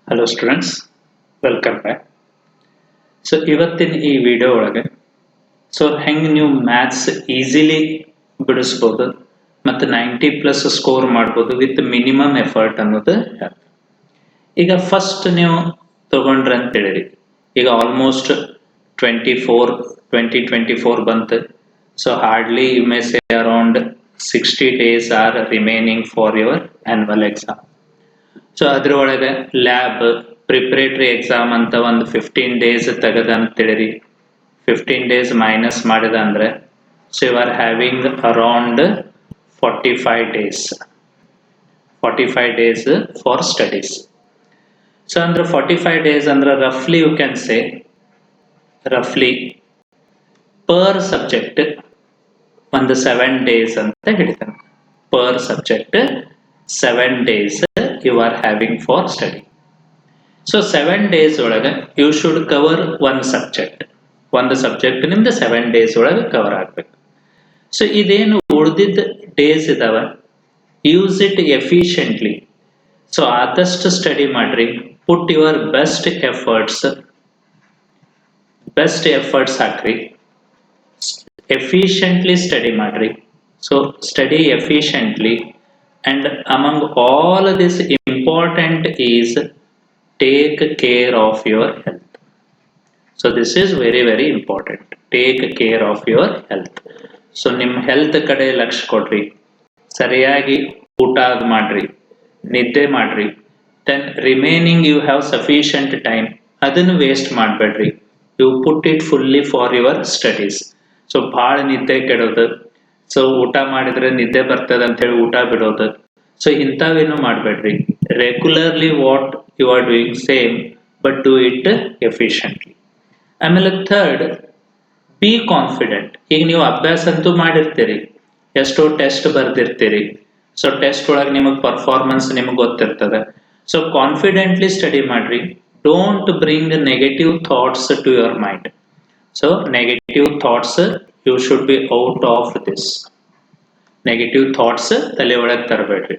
Hello students, welcome back. So ಇವತ್ತಿನ ಈ video ಒಳಗೆ ಹೆಂಗೆ ನೀವು ಮ್ಯಾಥ್ಸ್ ಈಸಿಲಿ ಬಿಡಿಸ್ಬೋದು ಮತ್ತು 90+ ಸ್ಕೋರ್ ಮಾಡ್ಬೋದು ವಿತ್ ಮಿನಿಮಮ್ ಎಫರ್ಟ್ ಅನ್ನೋದು ಈಗ ಫಸ್ಟ್ ನೀವು ತಗೊಂಡ್ರೆ ಅಂತ ಹೇಳಿರಿ. ಈಗ ಆಲ್ಮೋಸ್ಟ್ 2024 ಬಂತು. So hardly you may say around 60 days are remaining for your annual exam. So ಅದ್ರೊಳಗೆ ಲ್ಯಾಬ್ ಪ್ರಿಪರೇಟರಿ ಎಕ್ಸಾಮ್ ಅಂತ ಒಂದು 15 days ತೆಗೆದ ಅಂತೇಳಿ 15 days ಮೈನಸ್ ಮಾಡಿದ ಅಂದ್ರೆ so you are having around 45 days for studies. So ಅಂದ್ರೆ 45 days ಅಂದ್ರೆ ರಫ್ಲಿ you can say per subject ಒಂದು 7 days ಅಂತ ಹೇಳ್ತಾನೆ. Per subject 7 days you are having for study. So 7 days ಒಳಗೆ you should cover one subject. ಒಂದು subject ನಿಮ್ದು 7 days ಒಳಗೆ ಕವರ್ ಆಗಬೇಕು. ಸೊ ಇದೇನು ಉಳಿದಿದ್ದ ಡೇಸ್ ಇದಾವೆ, ಯೂಸ್ ಇಟ್ ಎಫಿಷಿಯೆಂಟ್ಲಿ. ಸೊ ಆದಷ್ಟು ಸ್ಟಡಿ ಮಾಡ್ರಿ, ಪುಟ್ ಯುವರ್ ಬೆಸ್ಟ್ ಎಫರ್ಟ್ಸ್ ಹಾಕ್ರಿ, ಎಫಿಷಿಯೆಂಟ್ಲಿ ಸ್ಟಡಿ ಮಾಡ್ರಿ. So study efficiently. And among all this important is take care of your health. So this is very very important. Take care of your health. So ನಿಮ್ಮ health ಕಡೆ ಲಕ್ಷ್ಯ ಕೊಡ್ರಿ, ಸರಿಯಾಗಿ ಊಟ ಮಾಡ್ರಿ, ನಿದ್ದೆ ಮಾಡ್ರಿ. Then remaining you have sufficient time, ಅದನ್ನು ವೇಸ್ಟ್ ಮಾಡಬೇಡ್ರಿ. You put it fully for your studies. So ಭಾಳ ನಿದ್ದೆ ಕೆಡೋದು, ಸೊ ಊಟ ಮಾಡಿದ್ರೆ ನಿದ್ದೆ ಬರ್ತದೆ ಅಂತ ಹೇಳಿ ಊಟ ಬಿಡೋದು, ಸೊ ಇಂಥವೇನು ಮಾಡಬೇಡ್ರಿ. Regularly what you are doing same, but do it efficiently. ಆಮೇಲೆ ಥರ್ಡ್, ಬಿ ಕಾನ್ಫಿಡೆಂಟ್. ಈಗ ನೀವು ಅಭ್ಯಾಸ ಅಂತೂ ಮಾಡಿರ್ತೀರಿ, ಎಷ್ಟೋ ಟೆಸ್ಟ್ ಬರ್ದಿರ್ತೀರಿ. ಸೊ ಟೆಸ್ಟ್ ಒಳಗೆ ನಿಮಗೆ ಪರ್ಫಾರ್ಮೆನ್ಸ್ ನಿಮಗೆ ಗೊತ್ತಿರ್ತದೆ. ಸೊ ಕಾನ್ಫಿಡೆಂಟ್ಲಿ ಸ್ಟಡಿ ಮಾಡ್ರಿ. Don't bring negative thoughts to your mind. So negative thoughts you should be out of this. Negative thoughts ತಲೆ ಒಳಗೆ ತರಬೇಡ್ರಿ.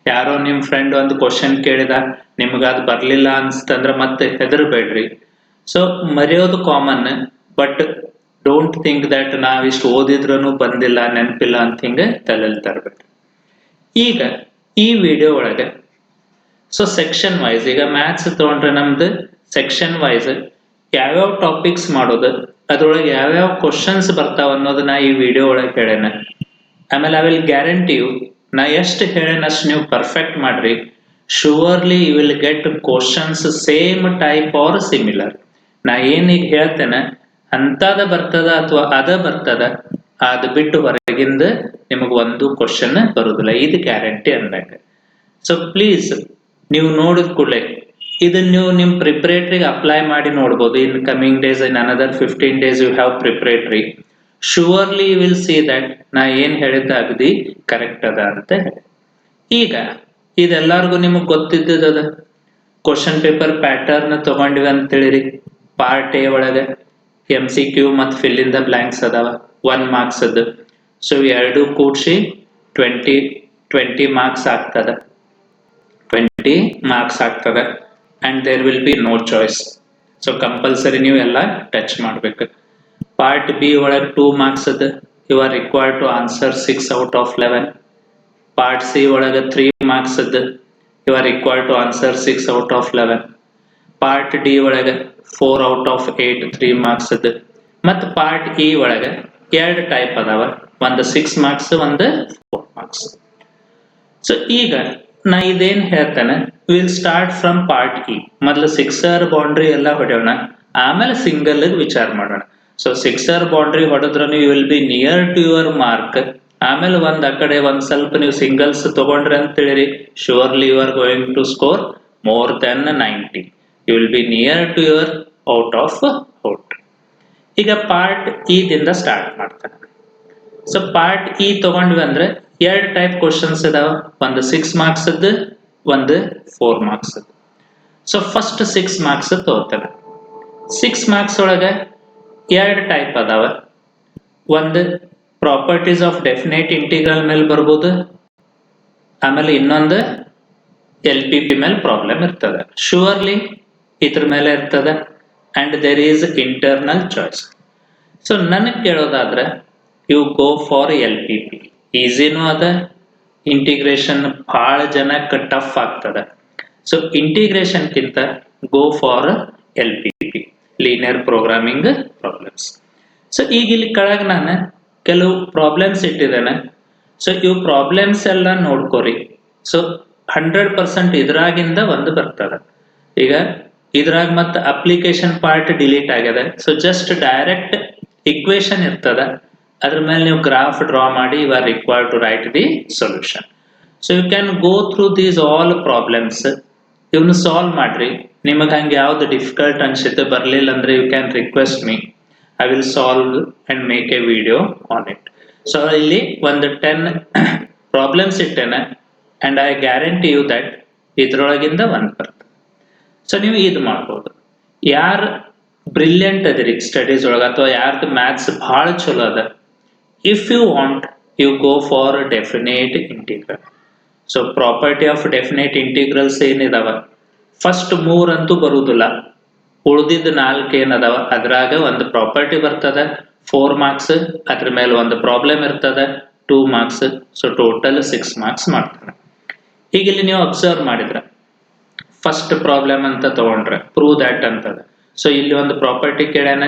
ಯಾರೋ ನಿಮ್ಮ ಫ್ರೆಂಡ್ ಒಂದು ಕ್ವಶನ್ ಕೇಳಿದ, ನಿಮ್ಗೆ ಅದು ಬರಲಿಲ್ಲ ಅನ್ಸ್ತಂದ್ರೆ ಮತ್ತೆ ಹೆದರ್ಬೇಡ್ರಿ. ಸೊ ಮರೆಯೋದು common, but don't think that ನಾವಿಷ್ಟು ಓದಿದ್ರೂ ಬಂದಿಲ್ಲ, ನೆನಪಿಲ್ಲ ಅಂತ ಹಿಂಗೆ ತಲೆಯಲ್ಲಿ ತರಬೇಡ್ರಿ. ಈಗ ಈ ವಿಡಿಯೋ ಒಳಗೆ ಸೆಕ್ಷನ್ ವೈಸ್, ಈಗ ಮ್ಯಾಥ್ಸ್ ತಗೊಂಡ್ರೆ ನಮ್ದು ಸೆಕ್ಷನ್ ವೈಸ್ ಯಾವ್ಯಾವ ಟಾಪಿಕ್ಸ್ ಮಾಡೋದು, ಅದ್ರೊಳಗೆ ಯಾವ್ಯಾವ ಕ್ವಶನ್ಸ್ ಬರ್ತಾವ ಅನ್ನೋದನ್ನ ಈ ವಿಡಿಯೋ ಒಳಗೆ ಹೇಳೇನ. ಆಮೇಲೆ ಐ ವಿಲ್ ಗ್ಯಾರಂಟಿ ಯು, ನಾ ಎಷ್ಟು ಹೇಳೇನ ಅಷ್ಟು ನೀವು ಪರ್ಫೆಕ್ಟ್ ಮಾಡ್ರಿ, surely you will get questions same type or similar. ನಾ ಏನೀಗ ಹೇಳ್ತೇನೆ ಅಂತದ ಬರ್ತದ ಅಥವಾ ಅದ ಬರ್ತದ, ಅದು ಬಿಟ್ಟು ಹೊರಗಿಂದ ನಿಮಗೆ ಒಂದು ಕ್ವಶನ್ ಬರುದಿಲ್ಲ, ಇದು ಗ್ಯಾರಂಟಿ ಅಂದಾಗ. ಸೊ ಪ್ಲೀಸ್ ನೀವು ನೋಡಿದ ಕೂಡಲೇ ಇದನ್ನ ನೀವು ನಿಮ್ಮ ಪ್ರಿಪರೇಟರಿಗೆ ಅಪ್ಲೈ ಮಾಡಿ ನೋಡ್ಬೋದು. In coming days, in another 15 days you have preparatory. Surely you will see that ನಾ ಏನ್ ಹೇಳಿದ್ದ ಅಗದಿ ಕರೆಕ್ಟ್ ಅದ ಅಂತ ಹೇಳಿ. ಈಗ ಇದೆಲ್ಲರಿಗೂ ನಿಮಗೆ ಗೊತ್ತಿದ್ದದ. ಕ್ವಶನ್ ಪೇಪರ್ ಪ್ಯಾಟರ್ನ್ ತಗೊಂಡಿವಿ ಅಂತ ಹೇಳಿರಿ. ಪಾರ್ಟ್ ಎ ಒಳಗೆ MCQ ಮತ್ತು ಫಿಲ್ ಇನ್ ದ ಬ್ಲಾಂಕ್ಸ್ ಅದಾವ, 1 marks ಅದು. ಸೊ ಎರಡು ಕೂಡಿಸಿ 20 marks ಆಗ್ತದ. 20 marks ಆಗ್ತದ. And there will be no choice. So compulsory ನೀವು ಎಲ್ಲ ಟಚ್ ಮಾಡ್ಬೇಕು. ಪಾರ್ಟ್ ಬಿ ಒಳಗೆ 2 marks ಅದ, you are required to answer 6 out of 11. Part C ಒಳಗೆ 3 marks ಅದ, you are required to answer 6 out of 11. Part D ಒಳಗೆ 4 out of 8, 3 marks ಅದ. ಮತ್ತು ಪಾರ್ಟ್ ಇ ಒಳಗೆ 2 ಟೈಪ್ ಅದಾವ, ಒಂದು 6 marks, ಒಂದು 4 marks. ಸೊ ಈಗ ನಾ ಇದೇನ್ ಹೇಳ್ತೇನೆ, will start from part E. ಮೊದಲು ಸಿಕ್ಸರ್ ಬೌಂಡ್ರಿ ಎಲ್ಲ ಹೊಡೆಯೋಣ, ಆಮೇಲೆ ಸಿಂಗಲ್ ವಿಚಾರ ಮಾಡೋಣ. ಸೊ ಸಿಕ್ಸರ್ ಬೌಂಡ್ರಿ ಹೊಡೆದ್ರು you will be near to your mark. ಆಮೇಲೆ ಒಂದ್ ಆ ಕಡೆ ಒಂದ್ ಸ್ವಲ್ಪ ನೀವು ಸಿಂಗಲ್ಸ್ ತಗೊಂಡ್ರೆ ಅಂತ ಹೇಳಿ, surely you are going to score more than 90. You will be near to your out of out. ಈಗ ಪಾರ್ಟ್ ಇ ದಿಂದ ಸ್ಟಾರ್ಟ್ ಮಾಡ್ತಾನೆ. ಸೊ ಪಾರ್ಟ್ ಇ ತಗೊಂಡ್ವಿ ಅಂದ್ರೆ 2 ಟೈಪ್ ಕ್ವಶನ್ಸ್ ಇದಾವ, ಒಂದು 6 marks ಅದ್ದು, ಒಂದು 4 marks ಅದ್ದು. ಸೊ ಫಸ್ಟ್ 6 marks ತಗೋತಾನೆ. 6 marks ಒಳಗೆ 2 ಟೈಪ್ ಅದಾವ, ಒಂದು ಪ್ರಾಪರ್ಟೀಸ್ ಆಫ್ ಡೆಫಿನೇಟ್ ಇಂಟಿಗ್ರಲ್ ಮೇಲೆ ಬರ್ಬೋದು, ಆಮೇಲೆ ಇನ್ನೊಂದು ಎಲ್ ಪಿ ಪಿ ಮೇಲೆ ಪ್ರಾಬ್ಲಮ್ ಇರ್ತದೆ, ಶೂರ್ಲಿ ಇದ್ರ ಮೇಲೆ ಇರ್ತದೆ. And there is internal choice. So ನನಗೆ ಕೇಳೋದಾದ್ರೆ you go for L P P, ಈಸಿನೂ ಅದ, ಇಂಟಿಗ್ರೇಷನ್ ಬಹಳ ಜನಕ್ಕೆ ಟಫ್ ಆಗ್ತದೆ. ಸೊ ಇಂಟಿಗ್ರೇಷನ್ಗಿಂತ go for L P P, linear programming problems. So ಈಗ ಇಲ್ಲಿ ಕೆಳಗೆ ನಾನು ಕೆಲವು ಪ್ರಾಬ್ಲಮ್ಸ್ ಇಟ್ಟಿದ್ದೇನೆ. ಸೊ ಇವು ಪ್ರಾಬ್ಲಮ್ಸ್ ಎಲ್ಲ ನೋಡ್ಕೋರಿ. ಸೊ 100% ಇದ್ರಾಗಿಂದ ಒಂದು ಬರ್ತದೆ. ಈಗ ಇದ್ರಾಗ ಮತ್ತೆ ಅಪ್ಲಿಕೇಶನ್ ಪಾರ್ಟ್ ಡಿಲೀಟ್ ಆಗ್ಯದ. ಸೊ ಜಸ್ಟ್ ಡೈರೆಕ್ಟ್ ಇಕ್ವೇಶನ್ ಇರ್ತದ, ಅದ್ರ ಮೇಲೆ ನೀವು ಗ್ರಾಫ್ ಡ್ರಾ ಮಾಡಿ you are required to write the solution. So you can go through these all problems, ಇವನು ಸಾಲ್ವ್ ಮಾಡ್ರಿ. ನಿಮಗೆ ಹಂಗೆ ಯಾವ್ದು ಡಿಫಿಕಲ್ಟ್ ಅನ್ಸುತ್ತೆ ಬರಲಿಲ್ಲ ಅಂದ್ರೆ you can request me, I will solve and make a video on it. So ಇಲ್ಲಿ ಒಂದು 10 ಪ್ರಾಬ್ಲಮ್ಸ್ ಇಟ್ಟೇನೆ and I guarantee you that ಇದ್ರೊಳಗಿಂದ ಒಂದು ಬರ್ತದೆ. ಸೊ ನೀವು ಇದು ಮಾಡ್ಬೋದು. ಯಾರು ಬ್ರಿಲಿಯಂಟ್ ಅದಿರಿ ಸ್ಟಡೀಸ್ ಒಳಗೆ ಅಥವಾ ಯಾರ್ದು ಮ್ಯಾಥ್ಸ್ ಭಾಳ ಚಲೋ ಅದ, if you want you go for definite integral. So property of definite integrals ಏನಿದಾವ, ಫಸ್ಟ್ 3 ಅಂತೂ ಬರುವುದಿಲ್ಲ, ಉಳಿದಿದ್ದು 4 ಏನದಾವ ಅದ್ರಾಗ ಒಂದು ಪ್ರಾಪರ್ಟಿ ಬರ್ತದೆ 4 ಮಾರ್ಕ್ಸ್, ಅದ್ರ ಮೇಲೆ ಒಂದು ಪ್ರಾಬ್ಲಮ್ ಇರ್ತದೆ 2 ಮಾರ್ಕ್ಸ್. ಸೊ ಟೋಟಲ್ 6 ಮಾರ್ಕ್ಸ್ ಮಾಡ್ತಾನೆ. ಈಗ ಇಲ್ಲಿ ನೀವು ಅಬ್ಸರ್ವ್ ಮಾಡಿದ್ರೆ ಫಸ್ಟ್ ಪ್ರಾಬ್ಲಮ್ ಅಂತ ತಗೊಂಡ್ರೆ ಪ್ರೂವ್ ದ್ಯಾಟ್ ಅಂತದ. ಸೊ ಇಲ್ಲಿ ಒಂದು property ಕೇಳ್ಯಾನ,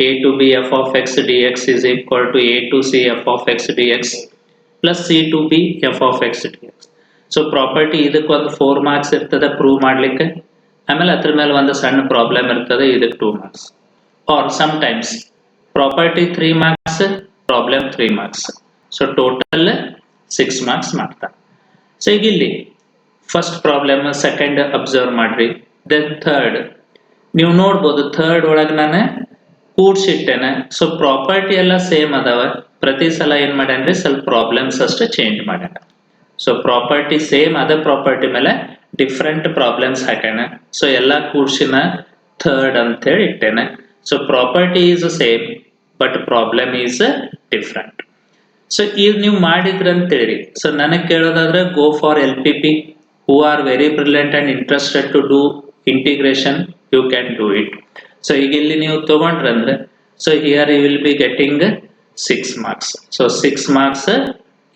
a to b f of x dx is equal to a to c f of x dx plus c to b f of x dx. So property ಇದಕ್ಕೆ ಒಂದು 4 marks ಇರ್ತದೆ prove ಮಾಡ್ಲಿಕ್ಕೆ. ಆಮೇಲೆ ಅದ್ರ ಮೇಲೆ ಒಂದು ಸಣ್ಣ ಪ್ರಾಬ್ಲಮ್ ಇರ್ತದೆ, ಇದಕ್ಕೆ 2 marks. Or sometimes property 3 marks, problem 3 marks. So total 6 marks ಮಾಡ್ತಾರೆ. ಸೊ ಈಗ ಇಲ್ಲಿ ಫಸ್ಟ್ ಪ್ರಾಬ್ಲಮ್, ಸೆಕೆಂಡ್ ಅಬ್ಸರ್ವ್ ಮಾಡ್ರಿ, ದೆನ್ ಥರ್ಡ್ ನೀವು ನೋಡ್ಬೋದು. ಥರ್ಡ್ ಒಳಗೆ ನಾನು ಕೂಡ್ಸಿಟ್ಟೇನೆ. ಸೊ ಪ್ರಾಪರ್ಟಿ ಎಲ್ಲ ಸೇಮ್ ಅದಾವ, ಪ್ರತಿ ಸಲ ಏನ್ ಮಾಡ್ಯಾನ್ರಿ ಸ್ವಲ್ಪ ಪ್ರಾಬ್ಲಮ್ಸ್ ಅಷ್ಟೇ ಚೇಂಜ್ ಮಾಡ್ಯಾನ. ಸೊ ಪ್ರಾಪರ್ಟಿ ಸೇಮ್ ಅದ, ಪ್ರಾಪರ್ಟಿ ಮೇಲೆ ಡಿಫ್ರೆಂಟ್ ಪ್ರಾಬ್ಲಮ್ಸ್ ಹಾಕ್ಯಾನ. ಸೊ ಎಲ್ಲ ಕೂಡ್ಸಿನ ಥರ್ಡ್ ಅಂತ ಹೇಳಿ ಇಟ್ಟೇನೆ. So property is same but problem is different. So ಈಗ ನೀವು ಮಾಡಿದ್ರಂತೇಳಿ, ಸೊ ನನಗೆ ಕೇಳೋದಾದ್ರೆ go for L P P, who are very brilliant and interested to do integration, you can do it. So ಈಗ ಇಲ್ಲಿ ನೀವು ತಗೊಂಡ್ರಂದ್ರೆ, so here you will be getting 6 marks. So 6 marks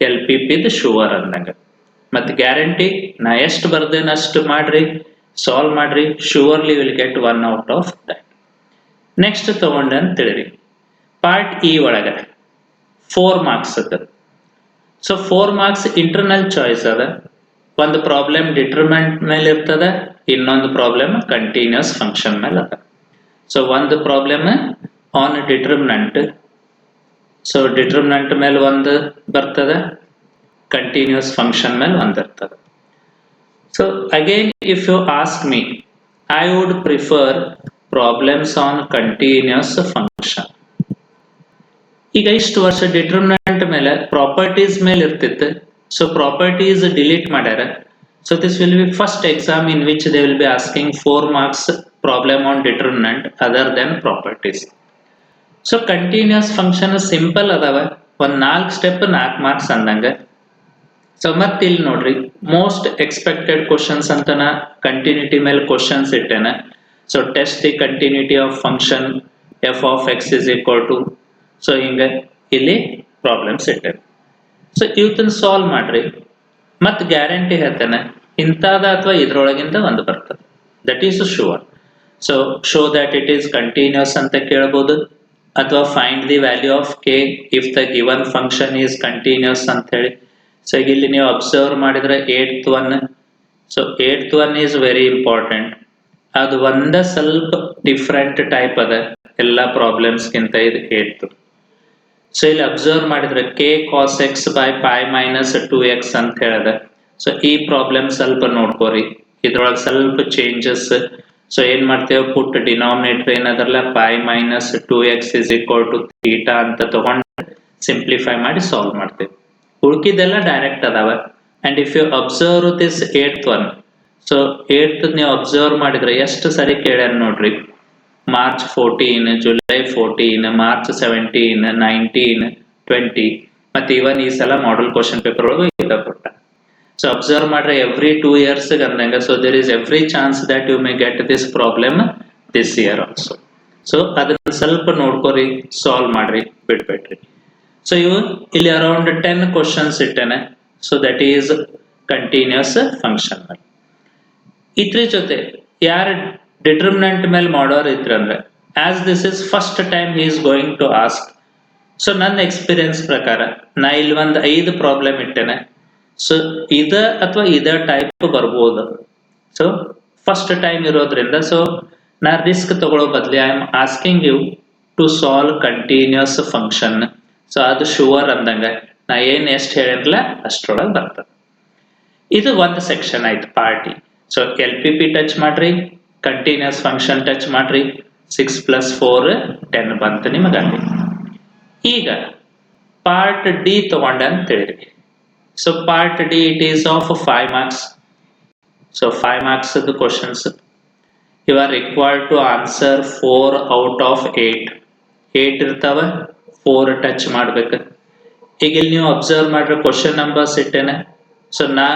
L P ಪಿದು ಶೂವರ್ ಅಂದಂಗ. ಮತ್ತೆ guarantee ನಾ ಎಷ್ಟು ಬರ್ದೇನ ಅಷ್ಟು ಮಾಡ್ರಿ, ಸಾಲ್ವ್ ಮಾಡ್ರಿ, surely will get 1 out of that. Next ತಗೊಂಡೆ ಅಂತ ತಿಳಿರಿ, ಪಾರ್ಟ್ ಇ ಒಳಗೆ 4 ಮಾರ್ಕ್ಸ್ ಅದ. ಸೊ 4 ಮಾರ್ಕ್ಸ್ ಇಂಟರ್ನಲ್ ಚಾಯ್ಸ್ ಅದ. ಒಂದು ಪ್ರಾಬ್ಲಮ್ ಡಿಟರ್ಮಿನೆಂಟ್ ಮೇಲೆ ಇರ್ತದೆ, ಇನ್ನೊಂದು ಪ್ರಾಬ್ಲಮ್ ಕಂಟಿನ್ಯೂಸ್ ಫಂಕ್ಷನ್ ಮೇಲೆ ಅದ. ಸೊ ಒಂದು problem on determinant, so determinant ಮೇಲೆ ಒಂದು ಬರ್ತದೆ, ಕಂಟಿನ್ಯೂಸ್ ಫಂಕ್ಷನ್ ಮೇಲೆ ಒಂದು ಇರ್ತದೆ. So again if you ask me, I would prefer problems on continuous function. ಈಗ ಇಷ್ಟು ವರ್ಷ ಡಿಟರ್ಮಿನೆಂಟ್ ಮೇಲೆ ಪ್ರಾಪರ್ಟೀಸ್ ಮೇಲೆ ಇರ್ತಿತ್ತು. ಸೊ ಪ್ರಾಪರ್ಟೀಸ್ ಡಿಲೀಟ್ ಮಾಡ್ಯಾರ. So this will be first exam in which they will be asking 4 marks problem on determinant other than properties. So continuous function simple ಅದಾವ, ಒಂದು 4 step 4 marks ಅಂದಂಗ. ಸೊ ಮತ್ತೆ ಇಲ್ಲಿ ನೋಡ್ರಿ, ಮೋಸ್ಟ್ ಎಕ್ಸ್ಪೆಕ್ಟೆಡ್ ಕ್ವಶನ್ಸ್ ಅಂತ ನಾ continuity ಮೇಲೆ ಕ್ವಶನ್ಸ್ ಇಟ್ಟೇನೆ. So test the continuity of function F of X is equal to, so ಹಿಂಗೆ ಇಲ್ಲಿ ಪ್ರಾಬ್ಲಮ್ಸ್ ಇಟ್ಟೇನೆ. ಸೊ ಇವತ್ತನ್ನ ಸಾಲ್ವ್ ಮಾಡ್ರಿ, ಮತ್ತೆ ಗ್ಯಾರಂಟಿ ಹೇಳ್ತೇನೆ ಇಂಥದ ಅಥವಾ ಇದ್ರೊಳಗಿಂದ ಒಂದು ಬರ್ತದೆ, that is sure. So show that it is continuous ಅಂತ ಕೇಳ್ಬೋದು, ಅಥವಾ find the value of K if the given function is continuous ಅಂತ ಹೇಳಿ. ಸೊ ಇಲ್ಲಿ ನೀವು ಅಬ್ಸರ್ವ್ ಮಾಡಿದ್ರೆ 8th one, so 8th one is very important. ಅದು ಒಂದ ಸ್ವಲ್ಪ ಡಿಫ್ರೆಂಟ್ ಟೈಪ್ ಅದ ಎಲ್ಲ ಪ್ರಾಬ್ಲಮ್ಸ್ಗಿಂತ, ಇದು 8th. ಸೊ ಇಲ್ಲಿ ಅಬ್ಸರ್ವ್ ಮಾಡಿದ್ರೆ k cos x by pi minus 2x ಅಂತ ಹೇಳದ. ಸೊ ಈ ಪ್ರಾಬ್ಲಮ್ ಸ್ವಲ್ಪ ನೋಡ್ಕೋರಿ, ಇದ್ರೊಳಗೆ ಸ್ವಲ್ಪ ಚೇಂಜಸ್. ಸೊ ಏನ್ ಮಾಡ್ತೇವೆ, ಪುಟ್ ಡಿನಾಮಿನೇಟರ್ ಏನದಲ್ಲ pi minus 2x is equal to theta ಅಂತ ತಗೊಂಡು ಸಿಂಪ್ಲಿಫೈ ಮಾಡಿ ಸಾಲ್ವ್ ಮಾಡ್ತೇವೆ. ಉಳ್ಕಿದೆಲ್ಲ ಡೈರೆಕ್ಟ್ ಅದಾವ. And if you observe this 8th one, so 8th ನೀವು ಅಬ್ಸರ್ವ್ ಮಾಡಿದ್ರೆ ಎಷ್ಟು ಸರಿ ಕೇಳ್ಯಾರ ನೋಡ್ರಿ. ಮಾರ್ಚ್ 14, ಜುಲೈ 14, ಮಾರ್ಚ್ 17, 19, 20, ಮತ್ತೆ ಇವನ್ ಈ ಸಲ ಮಾಡಲ್ ಕ್ವಶನ್ ಪೇಪರ್ ಒಳಗೆ ಇದ ಕೊಟ್ಟ. ಸೊ ಅಬ್ಸರ್ವ್ ಮಾಡ್ರೆ ಎವ್ರಿ 2 years ಅಂದಂಗ, so there is every chance that you may get this problem this year also. So ಅದನ್ನ ಸ್ವಲ್ಪ ನೋಡ್ಕೊರಿ, ಸಾಲ್ವ್ ಮಾಡ್ರಿ, ಬಿಡ್ಬೇಡ್ರಿ. ಸೊ ಇವು ಇಲ್ಲಿ ಅರೌಂಡ್ 10 ಕ್ವಶನ್ಸ್ ಇಟ್ಟೇನೆ. So that is continuous function. ಇದ್ರ ಜೊತೆ ಯಾರು ಡಿಟರ್ಮಿನೆಂಟ್ ಮೇಲೆ ಮಾಡೋರು ಇದ್ರಂದ್ರೆ, as this is first time he is going to ask. So ನನ್ನ ಎಕ್ಸ್ಪೀರಿಯನ್ಸ್ ಪ್ರಕಾರ ನಾ ಇಲ್ಲಿ ಒಂದು 5 ಪ್ರಾಬ್ಲಮ್ ಇಟ್ಟೇನೆ. ಸೊ ಇದ ಅಥವಾ ಇದ ಟೈಪ್ ಬರ್ಬೋದು. ಸೊ ಫಸ್ಟ್ ಟೈಮ್ ಇರೋದ್ರಿಂದ ಸೊ ನಾ ರಿಸ್ಕ್ ತಗೊಳ್ಳೋ ಬದಲಿ I am asking you to solve continuous function. So ಅದು ಶುವರ್ ಅಂದಂಗ ನಾ ಏನ್ ಎಷ್ಟು ಹೇಳಿರಲ್ಲ ಅಷ್ಟರೊಳಗೆ ಬರ್ತದೆ. ಇದು ಒಂದು ಸೆಕ್ಷನ್ ಆಯ್ತು, ಪಾರ್ಟಿ. ಸೊ LPP ಟಚ್ ಮಾಡ್ರಿ, ಕಂಟಿನ್ಯೂಸ್ ಫಂಕ್ಷನ್ ಟಚ್ ಮಾಡ್ರಿ, 6+4 10 ಬಂತು ನಿಮಗಲ್ಲಿ. ಈಗ ಪಾರ್ಟ್ ಡಿ ತಗೊಂಡ ಅಂತ ಹೇಳಿರಿ. So part D it is of 5 marks. So 5 marks questions. You are required to answer 4 out of 8. 8 ಇರ್ತಾವ, 4 ಟಚ್ ಮಾಡ್ಬೇಕು. ಈಗ ಇಲ್ಲಿ ನೀವು ಅಬ್ಸರ್ವ್ ಮಾಡ್ರೆ ಕ್ವಶನ್ ನಂಬರ್ಸ್ ಇಟ್ಟೇನೆ. ಸೊ ನಾ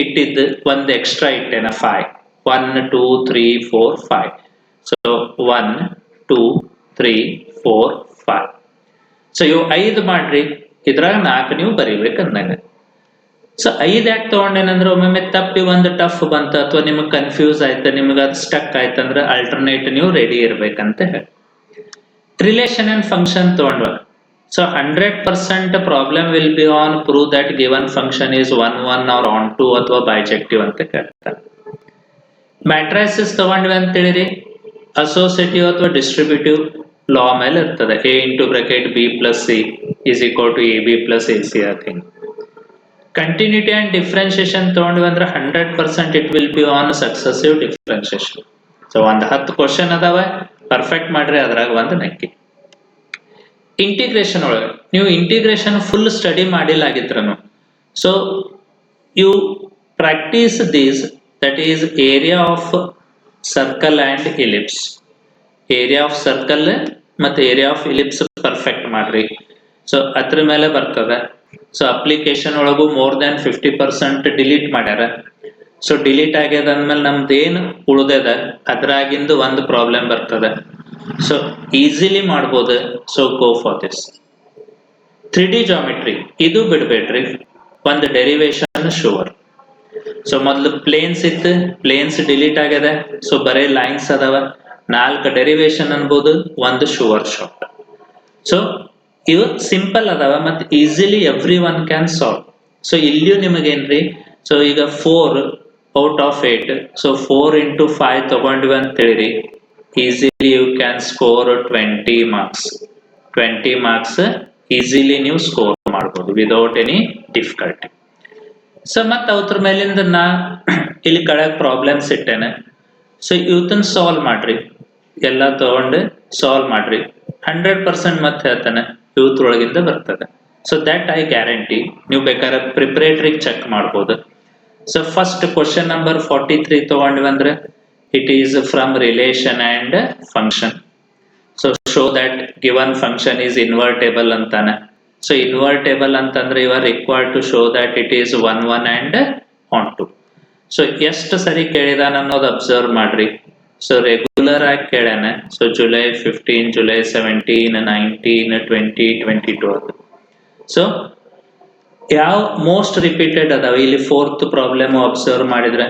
ಇಟ್ಟಿದ್ದು ಒಂದು ಎಕ್ಸ್ಟ್ರಾ ಇಟ್ಟೇನೆ 5. 1 2 3 4 5. ಸೊ 1 2 3 4 5. ಸೊ ಇವು 5 ಮಾಡ್ರಿ, ಇದ್ರಾಗ 4 ನೀವು ಬರಿಬೇಕು ಅಂದಂಗ. ಸೊ 5 ಯಾಕೆ ತಗೊಂಡೇನಂದ್ರೆ ಒಮ್ಮೊಮ್ಮೆ ತಪ್ಪಿ ಒಂದು ಟಫ್ ಬಂತ ಅಥವಾ ನಿಮಗೆ ಕನ್ಫ್ಯೂಸ್ ಆಯ್ತು, ನಿಮ್ಗೆ ಅದು ಸ್ಟಕ್ ಆಯ್ತಂದ್ರೆ ಅಲ್ಟರ್ನೇಟ್ ನೀವು ರೆಡಿ ಇರ್ಬೇಕಂತ ಹೇಳಿ. ರಿಲೇಷನ್ ಅಂಡ್ ಫಂಕ್ಷನ್ ತಗೊಂಡ್ವ. So 100% problem will be on prove that given function is 1 1 or on 2 ಅಥವಾ ಬೈಜೆಕ್ಟಿವ್ ಅಂತ ಕೇಳ್ತಾರೆ. ಮ್ಯಾಟ್ರೈಸಸ್ ತಗೊಂಡ್ವಿ ಅಂತ ಹೇಳಿರಿ, ಅಸೋಸಿಯೇಟಿವ್ ಅಥವಾ ಡಿಸ್ಟ್ರಿಬ್ಯೂಟಿವ್ ಲಾ ಮೇಲೆ ಇರ್ತದೆ. A into bracket B plus C is equal to AB plus AC thing. Continuity and differentiation ತಗೊಂಡ್ವಿ ಅಂದ್ರೆ 100% it will be on successive differentiation. So ಒಂದು 10 ಕ್ವಶನ್ ಅದಾವ, ಪರ್ಫೆಕ್ಟ್ ಮಾಡ್ರಿ, ಅದ್ರಾಗ ಒಂದು ನಕ್ಕಿ. ಇಂಟಿಗ್ರೇಷನ್ ಒಳಗೆ ನೀವು ಇಂಟಿಗ್ರೇಷನ್ ಫುಲ್ ಸ್ಟಡಿ ಮಾಡಿಲ್ಲಾಗಿದ್ರನು, so you practice these, that is area of circle and ellipse. Area of circle ಮತ್ತೆ ಏರಿಯಾ ಆಫ್ ಎಲಿಪ್ಸ್ ಪರ್ಫೆಕ್ಟ್ ಮಾಡ್ರಿ. ಸೊ ಅದ್ರ ಮೇಲೆ ಬರ್ತದೆ. ಸೊ ಅಪ್ಲಿಕೇಶನ್ ಒಳಗು ಮೋರ್ ದ್ಯಾನ್ 50% ಡಿಲೀಟ್ ಮಾಡ್ಯಾರ. ಸೊ ಡಿಲೀಟ್ ಆಗ್ಯದ ಅಂದ್ಮೇಲೆ ನಮ್ದು ಏನು ಉಳ್ದದ ಅದ್ರಾಗಿಂದು ಒಂದು ಪ್ರಾಬ್ಲಮ್ ಬರ್ತದೆ. ಸೊ ಈಸಿಲಿ ಮಾಡ್ಬೋದು. So go for this. 3D geometry ಇದು ಬಿಡ್ಬೇಡ್ರಿ, ಒಂದು ಡೆರಿವೇಶನ್ ಶುವರ್. ಸೊ ಮೊದಲು ಪ್ಲೇನ್ಸ್ ಇತ್ತು, ಪ್ಲೇನ್ಸ್ ಡಿಲೀಟ್ ಆಗ್ಯದ. ಸೊ ಬರೇ ಲೈನ್ಸ್ ಅದಾವ, 4 ಡೆರಿವೇಶನ್ ಅನ್ಬೋದು, ಒಂದು ಶುವರ್ ಶಾಟ್. ಸೊ ಇವು ಸಿಂಪಲ್ ಅದಾವ ಮತ್ತೆ easily every one can solve. So ಇಲ್ಲಿಯೂ ನಿಮಗೇನ್ರಿ, ಸೊ ಈಗ 4 out of 8. ಸೊ 4 into 5 ತಗೊಂಡ್ವಿ ಅಂತ ಹೇಳಿರಿ, easily you can score 20 marks. 20 marks easily ನೀವು ಸ್ಕೋರ್ ಮಾಡ್ಬೋದು ವಿದೌಟ್ ಎನಿ ಡಿಫಿಕಲ್ಟಿ. ಸೊ ಮತ್ತೆ ಅವ್ರ ಮೇಲಿಂದ ನಾ ಇಲ್ಲಿ ಕೆಳಗೆ ಪ್ರಾಬ್ಲಮ್ಸ್ ಇಟ್ಟೇನೆ. ಸೊ ಇವತ್ತನ್ನ ಸಾಲ್ವ್ ಮಾಡ್ರಿ, ಎಲ್ಲ ತಗೊಂಡು ಸಾಲ್ವ್ ಮಾಡ್ರಿ. 100% ಮತ್ತೆ ಹೇಳ್ತಾನೆ ಇವತ್ತೊಳಗಿಂದ ಬರ್ತದೆ. So that I guarantee. ನೀವು ಬೇಕಾದ್ರೆ ಪ್ರಿಪರೇಟರಿ ಚೆಕ್ ಮಾಡ್ಬೋದು. ಸೊ ಫಸ್ಟ್ ಕ್ವಶನ್ ನಂಬರ್ 43 ತಗೊಂಡ್ವಿ ಅಂದ್ರೆ it is from relation and function. So show that given function is invertible ಅಂತಾನೆ. ಸೊ ಇನ್ವರ್ಟೇಬಲ್ ಅಂತಂದ್ರೆ you are required to show that it is 1 1 and on 2. So ಎಷ್ಟು ಸರಿ ಕೇಳಿದಾನ ಅನ್ನೋದು observe ಮಾಡ್ರಿ. So regular ಆಗಿ ಕೇಳ್ಯಾನ. So July 15, July 17, 19, 20, 22 ಅದು. So ಯಾವ most repeated ಅದಾವ ಇಲ್ಲಿ 4th ಪ್ರಾಬ್ಲಮ್ ಅಬ್ಸರ್ವ್ ಮಾಡಿದ್ರೆ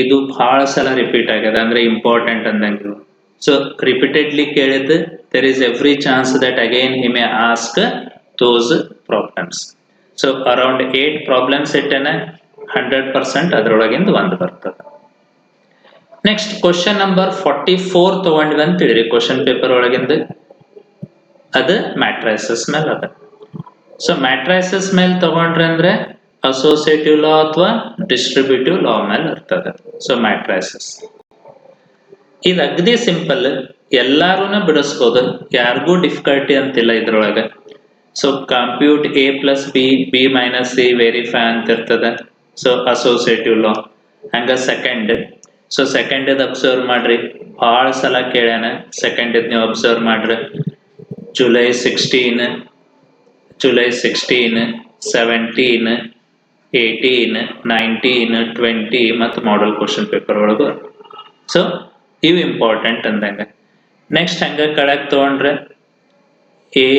ಇದು ಬಹಳ ಸಲ ರಿಪೀಟ್ ಆಗ್ಯದ, ಅಂದ್ರೆ ಇಂಪಾರ್ಟೆಂಟ್ ಅಂದಂಗೆ. ಸೊ ರಿಪೀಟೆಡ್ಲಿ ಕೇಳಿದ್ದು, there is every chance that again he may ask those problems. So around 8 problems ಇಟ್ಟೇನೆ, 100% ಅದರೊಳಗಿಂದ ಒಂದು ಬರ್ತದೆ. ನೆಕ್ಸ್ಟ್ ಕ್ವಶನ್ ನಂಬರ್ 44 ತಗೊಂಡ್ವಿ ಅಂತ ಹೇಳಿರಿ ಕ್ವಶನ್ ಪೇಪರ್ ಒಳಗಿಂದ, ಅದು ಮ್ಯಾಟ್ರೈಸಸ್ ಮೇಲೆ ಅದ. ಸೊ ಮ್ಯಾಟ್ರೈಸಸ್ ಮೇಲೆ ತಗೊಂಡ್ರೆ ಅಂದ್ರೆ ಅಸೋಸಿಯೇಟಿವ್ ಲಾ ಅಥವಾ ಡಿಸ್ಟ್ರಿಬ್ಯೂಟಿವ್ ಲಾ ಮೇಲೆ ಇರ್ತದೆ. ಸೊ ಮ್ಯಾಟ್ರೈಸಸ್ ಇದು ಅಗದಿ ಸಿಂಪಲ್, ಎಲ್ಲಾರೂನ ಬಿಡಿಸ್ಬೋದು, ಯಾರಿಗೂ ಡಿಫಿಕಲ್ಟಿ ಅಂತಿಲ್ಲ ಇದ್ರೊಳಗೆ. So compute A plus B, B minus C, verify ಅಂತ ಇರ್ತದೆ. ಸೊ ಅಸೋಸಿಯೇಟಿವ್ ಲಾ ಹಂಗ ಸೆಕೆಂಡ್. ಸೊ ಸೆಕೆಂಡ್ ಇದ್ ಅಬ್ಸರ್ವ್ ಮಾಡ್ರಿ, ಬಹಳ ಸಲ ಕೇಳ್ಯಾನ. ಸೆಕೆಂಡ್ ಇದ್ ನೀವು ಅಬ್ಸರ್ವ್ ಮಾಡ್ರಿ, July 16, 17, 18, 19, 20 ಮತ್ತು ಮಾಡಲ್ ಕ್ವಶನ್ ಪೇಪರ್ ಒಳಗೆ. ಸೊ ಇವು ಇಂಪಾರ್ಟೆಂಟ್ ಅಂದಂಗ. ನೆಕ್ಸ್ಟ್ ಹಂಗ ಕೆಳಗೆ ತಗೊಂಡ್ರೆ a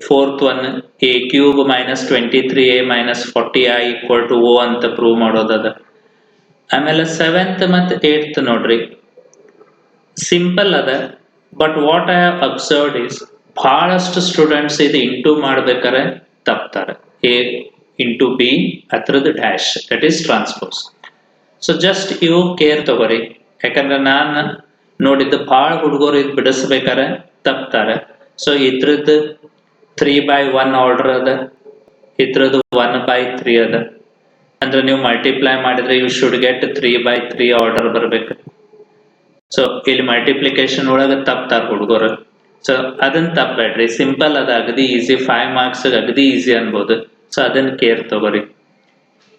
fourth one a cube minus 23a minus 40i equal to o ಅಂತ ಪ್ರೂವ್ ಮಾಡೋದದ. ಆಮೇಲೆ 7th ಮತ್ತು 8th ನೋಡ್ರಿ ಸಿಂಪಲ್ ಅದ, but what I have observed is ಬಹಳಷ್ಟು ಸ್ಟೂಡೆಂಟ್ಸ್ ಇದು ಇಂಟು ಮಾಡ್ಬೇಕಾರೆ ತಪ್ತಾರೆ. a ಇಂಟು b ಅದ್ರದ್ದು dash that is transpose. So just ಇವು ಕೇರ್ ತಗೋರಿ, ಯಾಕಂದ್ರೆ ನಾನು ನೋಡಿದ್ದು ಭಾಳ ಹುಡುಗರು ಇದು ಬಿಡಿಸ್ಬೇಕಾರೆ ತಪ್ತಾರೆ. ಸೊ ಇದ್ರದ್ದು 3/1 ಆರ್ಡರ್ ಅದ, ಇದ್ರದ್ದು 1/3 ಅದ. ಅಂದ್ರೆ ನೀವು ಮಲ್ಟಿಪ್ಲೈ ಮಾಡಿದ್ರೆ ಯು ಶುಡ್ ಗೆಟ್ 3/3 ಆರ್ಡರ್ ಬರ್ಬೇಕು. ಸೊ ಇಲ್ಲಿ ಮಲ್ಟಿಪ್ಲಿಕೇಶನ್ ಒಳಗೆ ತಪ್ತಾರ ಹುಡುಗರು. ಸೊ ಅದನ್ನ ತಪ್ಪಬೇಡ್ರಿ, ಸಿಂಪಲ್ ಅದ, ಅಗದಿ ಈಸಿ, 5 ಮಾರ್ಕ್ಸ್ ಅಗದಿ ಈಸಿ ಅನ್ಬೋದು. ಸೊ ಅದನ್ನ ಕೇರ್ ತಗೋರಿ.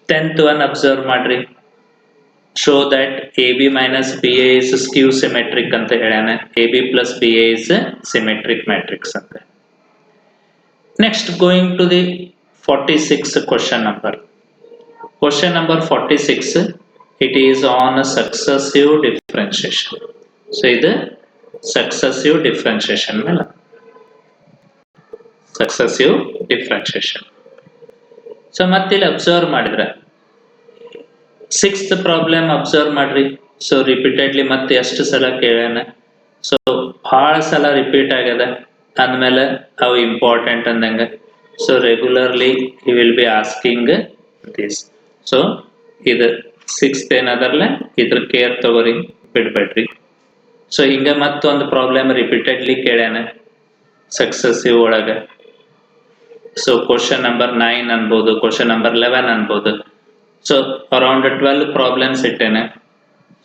10th one ಅಬ್ಸರ್ವ್ ಮಾಡ್ರಿ. show that AB minus BA is skew symmetric ಅಂತ ಹೇಳ್ಯಾನ. AB plus BA is symmetric matrix ಅಂತ. Next going to the 46 question number. Question number 46, it is on successive differentiation. So ಇದು successive differentiation ಮೇಲೆ successive differentiation. So ಮತ್ತಿಲ್ಲಿ observe ಮಾಡಿದ್ರೆ 6th problem observe ಮಾಡ್ರಿ. So repeatedly ಮತ್ತೆ ಎಷ್ಟು ಸಲ ಕೇಳ್ಯಾನ. So ಭಾಳ ಸಲ ರಿಪೀಟ್ ಆಗ್ಯದ ಅಂದಮೇಲೆ ಅವು ಇಂಪಾರ್ಟೆಂಟ್ ಅಂದಂಗ. So regularly he will be asking this. So ಇದು 6th ಏನದರ್ಲ ಇದ್ರ ಕೇರ್ ತಗೋರಿ, ಬಿಡ್ಬೇಡ್ರಿ. ಸೊ ಹಿಂಗ ಮತ್ತೊಂದು ಪ್ರಾಬ್ಲಮ್ ರಿಪೀಟೆಡ್ಲಿ ಕೇಳ್ಯಾನ ಸಕ್ಸೆಸಿವ್ ಒಳಗ. ಸೊ ಕ್ವಶನ್ ನಂಬರ್ 9 ಅನ್ಬೋದು, ಕ್ವಶನ್ ನಂಬರ್ 11 ಅನ್ಬೋದು. So around 12 problems ittene.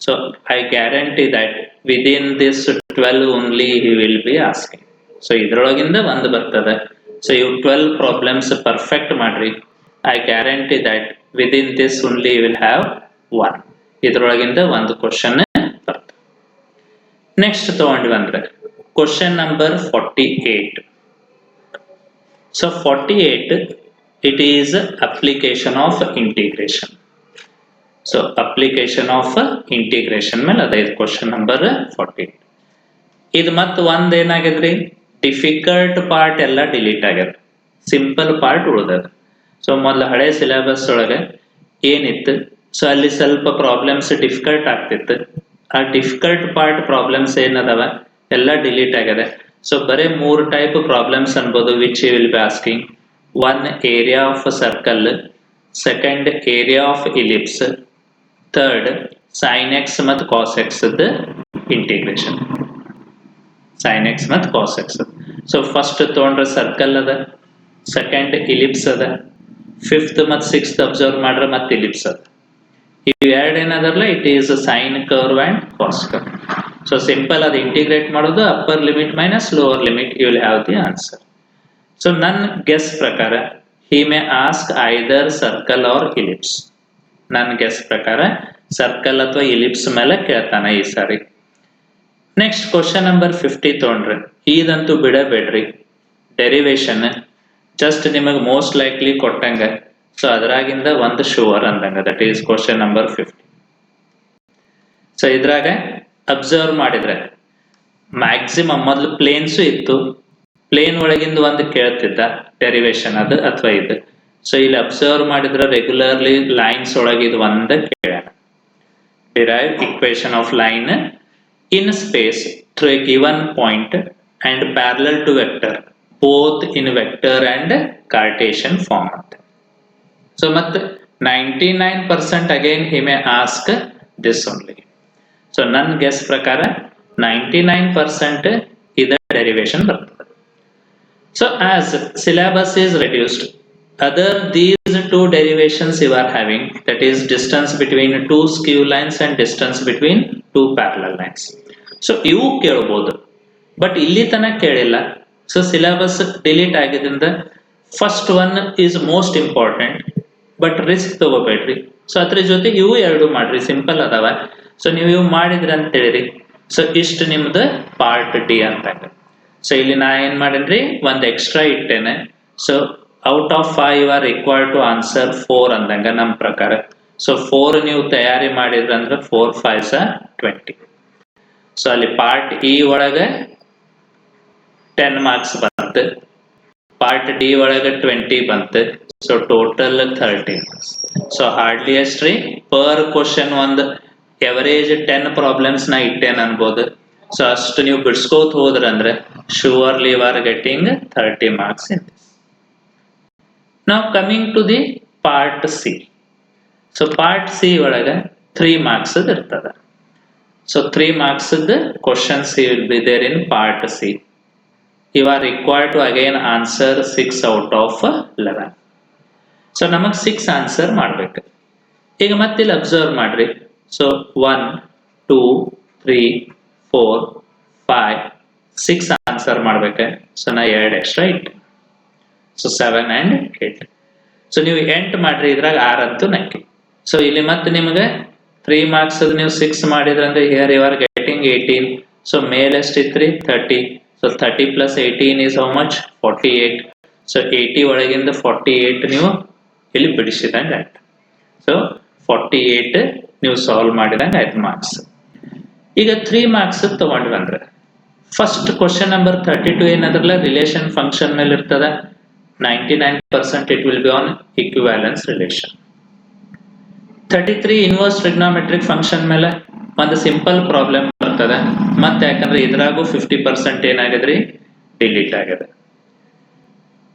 So I guarantee that within this 12 only he will be asking. So idraginda ಒಂದು ಬರ್ತದೆ. So you 12 problems perfect ಮಾಡ್ರಿ. I guarantee that within this only you will have one. ಇದ್ರೊಳಗಿಂದ ಒಂದು question ಬರ್ತದೆ. Next ತಗೊಂಡ್ವಿ ಅಂದ್ರೆ question number 48. So 48, it is application of integration. So application of integration ಮೇಲೆ ಅದ ಇದು ಕ್ವಶನ್ ನಂಬರ್ 48. ಇದು ಮತ್ತೆ ಒಂದ್ ಏನಾಗಿದ್ರಿ, ಡಿಫಿಕಲ್ಟ್ ಪಾರ್ಟ್ ಎಲ್ಲ ಡಿಲೀಟ್ ಆಗ್ಯದ, ಸಿಂಪಲ್ ಪಾರ್ಟ್ ಉಳ್ದದ. ಸೊ ಮೊದಲು ಹಳೆ ಸಿಲೆಬಸ್ ಒಳಗೆ ಏನಿತ್ತು, ಸೊ ಅಲ್ಲಿ ಸ್ವಲ್ಪ ಪ್ರಾಬ್ಲಮ್ಸ್ ಡಿಫಿಕಲ್ಟ್ ಆಗ್ತಿತ್ತು. ಆ ಡಿಫಿಕಲ್ಟ್ ಪಾರ್ಟ್ ಪ್ರಾಬ್ಲಮ್ಸ್ ಏನದಾವ ಎಲ್ಲ ಡಿಲೀಟ್ ಆಗ್ಯದ. ಸೊ ಬರೀ 3 ಟೈಪ್ ಪ್ರಾಬ್ಲಮ್ಸ್ ಅನ್ಬೋದು which you will be asking. one area of a circle, second area of ellipse, third sin x ಮತ್ತು cos x the integration, sin x ಮತ್ತು cos x. So first ತಗೊಂಡ್ರೆ circle ಅದ, second ಇಲಿಪ್ಸ್ ಅದ, 5th ಮತ್ತು 6th observe ಮಾಡ್ರೆ ಮತ್ತೆ ಇಲಿಪ್ಸ್ ಅದ. ಇವು ಎರಡು ಏನದಲ್ಲ it is sine curve and cos curve. So simple ಅದು ಇಂಟಿಗ್ರೇಟ್ ಮಾಡೋದು, upper limit minus lower limit, you will have the answer. So ನನ್ನ ಗೆಸ್ ಪ್ರಕಾರ he may ask either circle or ellipse. ನನ್ನ ಗೆಸ್ ಪ್ರಕಾರ ಸರ್ಕಲ್ ಅಥವಾ ellipse ಮೇಲೆ ಕೇಳ್ತಾನೆ ಈ ಸಾರಿ. ನೆಕ್ಸ್ಟ್ ಕ್ವಶನ್ ನಂಬರ್ 50 ತಗೊಂಡ್ರೆ ಇದಂತೂ ಬಿಡಬೇಡ್ರಿ, ಡೆರಿವೇಶನ್ ಜಸ್ಟ್ ನಿಮಗೆ ಮೋಸ್ಟ್ ಲೈಕ್ಲಿ ಕೊಟ್ಟಂಗ. ಸೊ ಅದರಾಗಿಂದ ಒಂದು ಶೂವರ್ ಅಂದಂಗ, that is question number 50. So ಇದ್ರಾಗ ಅಬ್ಸರ್ವ್ ಮಾಡಿದ್ರೆ ಮ್ಯಾಕ್ಸಿಮಮ್ ಮೊದಲು ಪ್ಲೇನ್ಸು ಇತ್ತು, ಪ್ಲೇನ್ ಒಳಗಿಂದ ಒಂದು ಕೇಳ್ತಿದ್ದ ಡೆರಿವೇಶನ್ ಅದು ಅಥವಾ ಇದು. ಸೊ ಇಲ್ಲಿ ಅಬ್ಸರ್ವ್ ಮಾಡಿದ್ರೆ ರೆಗ್ಯುಲರ್ಲಿ ಲೈನ್ಸ್ ಒಳಗೆ ಇದು ಒಂದ ಕೇಳ್ಯಾನ. Derive equation of line in space through a given point and parallel to vector both in vector and Cartesian form ಅಂತ. ಸೊ ಮತ್ತೆ 99% again he may ask this only. So ನನ್ನ guess ಪ್ರಕಾರ 99% ಇದರ derivation ಬರ್ತದೆ. So as syllabus is reduced, other these two derivations you are having, that is distance between two skew lines and distance between two parallel lines. So ಇವು ಕೇಳಬಹುದು, but ಇಲ್ಲಿ ತನಕ ಕೇಳಿಲ್ಲ. So syllabus delete ಆಗಿದ್ರಿಂದ first one is most important, but risk ತಗೋಬೇಡ್ರಿ. So ಅದ್ರ ಜೊತೆ ಇವು ಎರಡು ಮಾಡ್ರಿ, ಸಿಂಪಲ್ ಅದಾವ. ಸೊ ನೀವು ಇವು ಮಾಡಿದ್ರಿ ಅಂತ ಹೇಳಿರಿ. ಸೊ ಇಷ್ಟು ನಿಮ್ದು ಪಾರ್ಟ್ ಡಿ ಅಂತ. ಸೊ ಇಲ್ಲಿ ನಾ ಏನ್ ಮಾಡೇನ್ರಿ, ಒಂದು ಎಕ್ಸ್ಟ್ರಾ ಇಟ್ಟೇನೆ. So out of 5 you are required to answer 4 ಅಂದಂಗ ನಮ್ಮ ಪ್ರಕಾರ. ಸೊ 4 ನೀವು ತಯಾರಿ ಮಾಡಿದ್ರ ಅಂದ್ರೆ 4 5 20. ಸೊ ಅಲ್ಲಿ ಪಾರ್ಟ್ ಇ ಒಳಗೆ 10 ಮಾರ್ಕ್ಸ್ ಬಂತು, ಪಾರ್ಟ್ ಡಿ ಒಳಗೆ 20 ಬಂತು. So total 30 marks. So hardly ಎಷ್ಟ್ರಿ ಪರ್ ಕ್ವಶನ್ ಒಂದು ಎವರೇಜ್ 10 ಪ್ರಾಬ್ಲಮ್ಸ್ ನ ಇಟ್ಟೇನ್ ಅನ್ಬೋದು. ಸೊ ಅಷ್ಟು ನೀವು ಬಿಡ್ಸ್ಕೋತ ಹೋದ್ರಂದ್ರೆ surely you are getting 30 marks in this. Now coming to the part C. So part C ಒಳಗೆ 3 marks ಇರ್ತದೆ. So 3 marks questions will be there in part C. You are required to again answer 6 out of 11. So ನಮಗೆ 6 answer ಮಾಡ್ಬೇಕು. ಈಗ ಮತ್ತಿಲ್ಲಿ observe ಮಾಡ್ರಿ. So 1 2 3 4 5 6 answer ಮಾಡ್ಬೇಕು. So ನಾ 2 extra ಇಟ್ಟೆ. So 7 and 8. ಸೊ ನೀವು 8 ಮಾಡ್ರಿ, ಇದ್ರಾಗ 6 ಅಂತೂ ನಕ್ಕಿ. ಸೊ ಇಲ್ಲಿ ಮತ್ತೆ ನಿಮಗೆ 3 ಮಾರ್ಕ್ಸ್ ನೀವು 6 ಮಾಡಿದ್ರೆ ಅಂದ್ರೆ here you are getting 18. So ಮೇಲೆ ಎಷ್ಟಿತ್ರಿ 30. So 30 plus 18 is how much 48. ಸೊ 80 ಒಳಗಿಂದ 48 ನೀವು ಇಲ್ಲಿ ಬಿಡಿಸಿದಂಗೆ ಆಯ್ತು. ಸೊ 48 ನೀವು ಸಾಲ್ವ್ ಮಾಡಿದಂಗೆ ಆಯ್ತು ಮಾರ್ಕ್ಸ್. ಈಗ 3 ಮಾರ್ಕ್ಸ್ ತಗೊಂಡ್ವಿ ಅಂದ್ರೆ ಫಸ್ಟ್ ಕ್ವಶನ್ ನಂಬರ್ 32 ಏನಾದ್ರಲ್ಲ ರಿಲೇಷನ್ ಫಂಕ್ಷನ್ ಮೇಲೆ ಇರ್ತದ. 99% it will be on equivalence relation. 33 inverse trigonometric function ಮೇಲೆ ಒಂದು ಸಿಂಪಲ್ ಪ್ರಾಬ್ಲಮ್ ಬರ್ತದೆ. ಮತ್ತೆ ಯಾಕಂದ್ರೆ ಇದ್ರಾಗೂ 50% ಏನಾಗಿದ್ರಿ ಡಿಲೀಟ್ ಆಗಿದೆ.